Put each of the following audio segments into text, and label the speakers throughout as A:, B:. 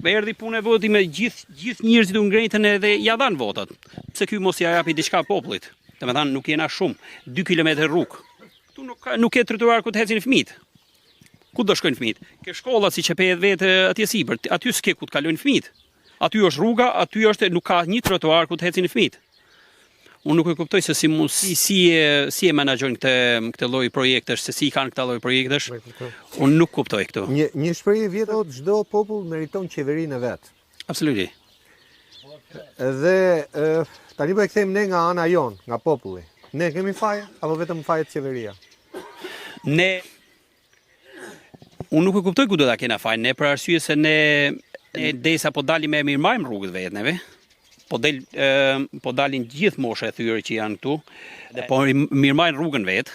A: erdhi punë e voti me gjithë njerëzit u ngrejtën edhe ja dhanë votat. Pse ky mos ja japi diçka popullit? Domethënë nuk jena shumë, 2 kilometër rrugë. Këtu nuk ke trotuar ku të ecin fëmijët. Ku do shkojnë fëmijët? Ke shkollat siç e pehet vetë atje sipër, aty s'ke ku të kalojnë fëmijët. Aty është rruga, aty është nuk ka një trotuar ku të ecin fëmijët. Unë nuk e kuptoj se si e menaxhojnë këtë lloj projektesh, se si kanë këtë lloj projektesh. Unë nuk kuptoj këtu.
B: Një shprehje vjetër thotë çdo popull meriton qeverinë e vet.
A: Absolutisht.
B: Dhe tani po e kthejmë ne nga ana jon, nga populli. Ne kemi faje apo vetëm fajet qeveria?
A: Unë nuk e kuptoj ku do ta kena fajin, ne për arsye se ne desa po dalim me mirëmarrëm rrugët vetë neve. Po dalin gjithë mosha e thyre që janë këtu, dhe po mirëmarrin rrugën vetë.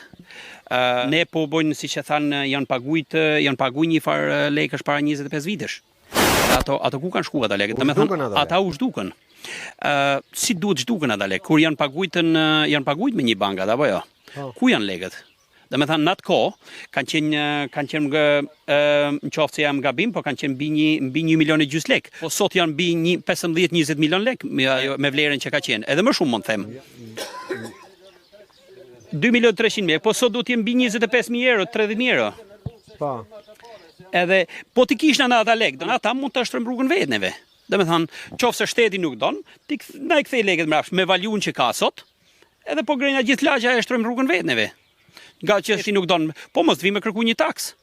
A: Ne po bojnë, siç e thanë, janë paguajt një farë lekësh para 25 vitesh. Ato ku kanë shkuar ata lekët? Domethënë ata u zhduken. Si duhet zhduken ata lekë? Kur janë paguajt me një bank apo jo? Ku janë lekët? Domethënë në atë kohë kanë qenë në qoftë se jam gabim, po kanë qenë mbi 1,5 milion lekë. Po sot janë mbi 15-20 milion lekë me vlerën që ka qenë. Edhe më shumë mund të them. 2.300.000, po sot duhet të jenë mbi 25.000 euro, 30.000 euro.
B: Po.
A: Edhe po ti kishna në ata lekë, ata mund ta shtrojmë rrugën vetë neve. Domethënë, qoftë se shteti nuk don, ti na i kthej lekët mbrapsht me valuën që ka sot. Edhe po grejna gjithë lagja e shtrojmë rrugën vetë neve. Nga që si nuk don, po mos vime kërku një taks.